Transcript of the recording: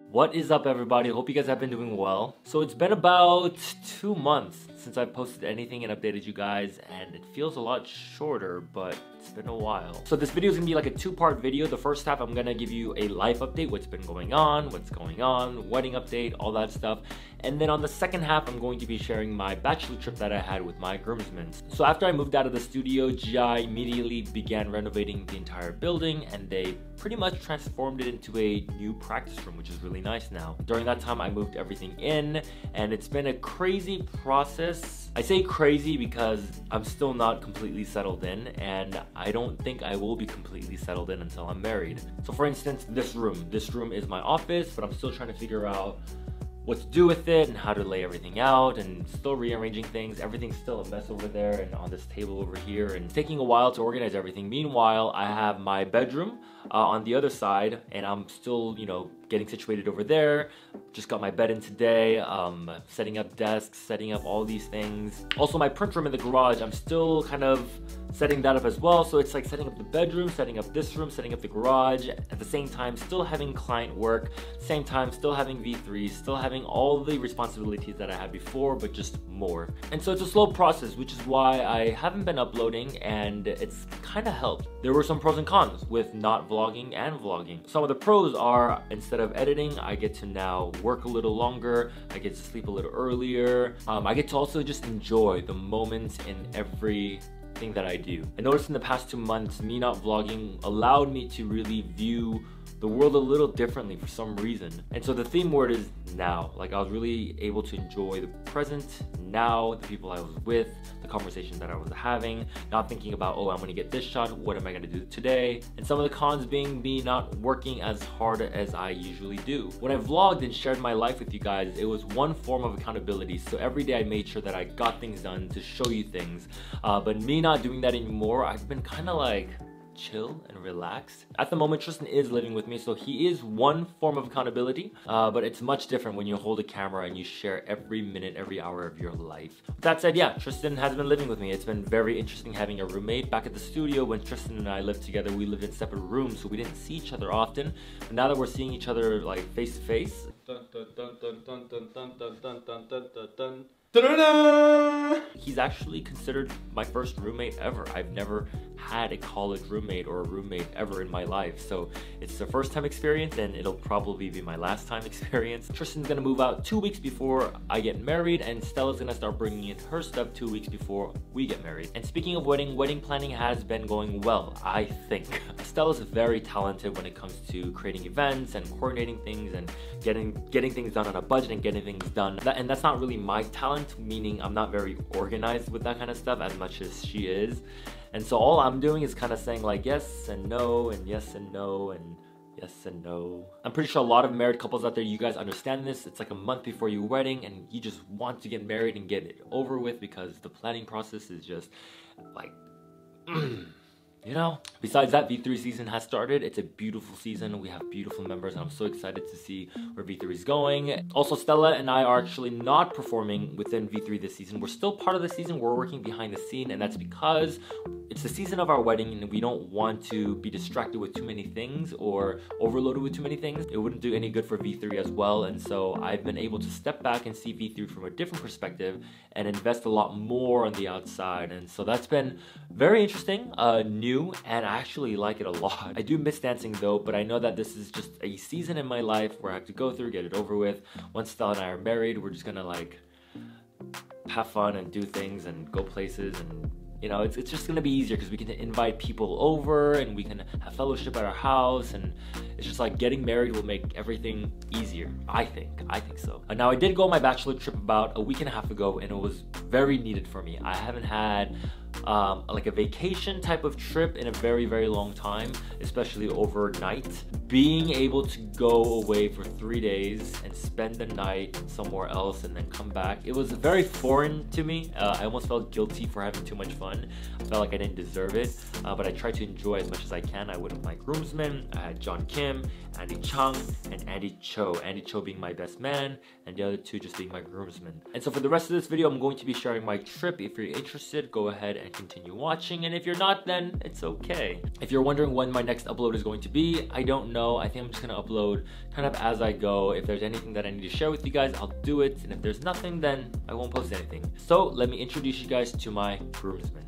What is up, everybody? Hope you guys have been doing well. So it's been about 2 months since I posted anything and updated you guys, and it feels a lot shorter, but it's been a while. So this video is gonna be like a two-part video. The first half, I'm gonna give you a life update, what's been going on, wedding update, all that stuff. And then on the second half, I'm going to be sharing my bachelor trip that I had with my groomsmen. So after I moved out of the studio, GI immediately began renovating the entire building, and they pretty much transformed it into a new practice room, which is really nice now. During that time, I moved everything in, and it's been a crazy process. I say crazy because I'm still not completely settled in, and I don't think I will be completely settled in until I'm married. So for instance, this room is my office, but I'm still trying to figure out what to do with it and how to lay everything out, and still rearranging things. Everything's still a mess over there and on this table over here, and it's taking a while to organize everything. Meanwhile, I have my bedroom on the other side, and I'm still, getting situated over there. Just got my bed in today, setting up desks, setting up all these things. Also, my print room in the garage, I'm still kind of setting that up as well. So it's like setting up the bedroom, setting up this room, setting up the garage, at the same time still having client work, same time still having V3, still having all the responsibilities that I had before, but just more. And so it's a slow process, which is why I haven't been uploading, and it's kind of helped. There were some pros and cons with not vlogging and vlogging. Some of the pros are, instead of editing, I get to now work a little longer, I get to sleep a little earlier, I get to also just enjoy the moments in everything that I do. I noticed in the past 2 months, me not vlogging allowed me to really view the world a little differently for some reason. And so the theme word is now. Like, I was really able to enjoy the present, now, the people I was with, the conversation that I was having, not thinking about, oh, I'm gonna get this shot, what am I gonna do today? And some of the cons being me not working as hard as I usually do. When I vlogged and shared my life with you guys, it was one form of accountability. So every day I made sure that I got things done to show you things. But me not doing that anymore, I've been kind of like chill and relaxed. At the moment, Tristan is living with me, so he is one form of accountability, but it's much different when you hold a camera and you share every minute, every hour of your life. With that said, yeah, Tristan has been living with me. It's been very interesting having a roommate. Back at the studio, when Tristan and I lived together, we lived in separate rooms, so we didn't see each other often. But now that we're seeing each other like face to face, he's actually considered my first roommate ever. I've never had a college roommate or a roommate ever in my life, so it's the first time experience, and it'll probably be my last time experience. Tristan's gonna move out 2 weeks before I get married, and Stella's gonna start bringing in her stuff 2 weeks before we get married. And speaking of wedding planning has been going well, I think. Stella's very talented when it comes to creating events and coordinating things and getting things done on a budget and getting things done. And that's not really my talent, meaning I'm not very organized with that kind of stuff as much as she is. And so all I'm doing is kind of saying like yes and no and yes and no and yes and no. I'm pretty sure a lot of married couples out there, you guys understand this. It's like a month before your wedding and you just want to get married and get it over with because the planning process is just like Besides that, V3 season has started. It's a beautiful season. We have beautiful members, and I'm so excited to see where V3 is going. Also, Stella and I are actually not performing within V3 this season. We're still part of the season. We're working behind the scene, and that's because it's the season of our wedding, and we don't want to be distracted with too many things or overloaded with too many things. It wouldn't do any good for V3 as well, and so I've been able to step back and see V3 from a different perspective and invest a lot more on the outside. And so that's been very interesting, new, and I actually like it a lot. I do miss dancing though, but I know that this is just a season in my life where I have to go through, get it over with. Once Stella and I are married, we're just gonna like have fun and do things and go places, and it's just gonna be easier because we can invite people over and we can have fellowship at our house, and it's just like getting married will make everything easier. I think so. Now, I did go on my bachelor trip about a week and a half ago, and it was very needed for me. I haven't had like a vacation type of trip in a very, very long time, especially overnight. Being able to go away for 3 days and spend the night somewhere else and then come back, it was very foreign to me. I almost felt guilty for having too much fun. I felt like I didn't deserve it, but I tried to enjoy as much as I can. I went with my groomsmen. I had John Kim, Andy Chung, and Andy Cho. Andy Cho being my best man, and the other two just being my groomsmen. And so for the rest of this video, I'm going to be sharing my trip. If you're interested, go ahead and continue watching, and if you're not, then it's okay. If you're wondering when my next upload is going to be, I don't know. I think I'm just gonna upload kind of as I go. If there's anything that I need to share with you guys, I'll do it, and if there's nothing, then I won't post anything. So let me introduce you guys to my groomsmen.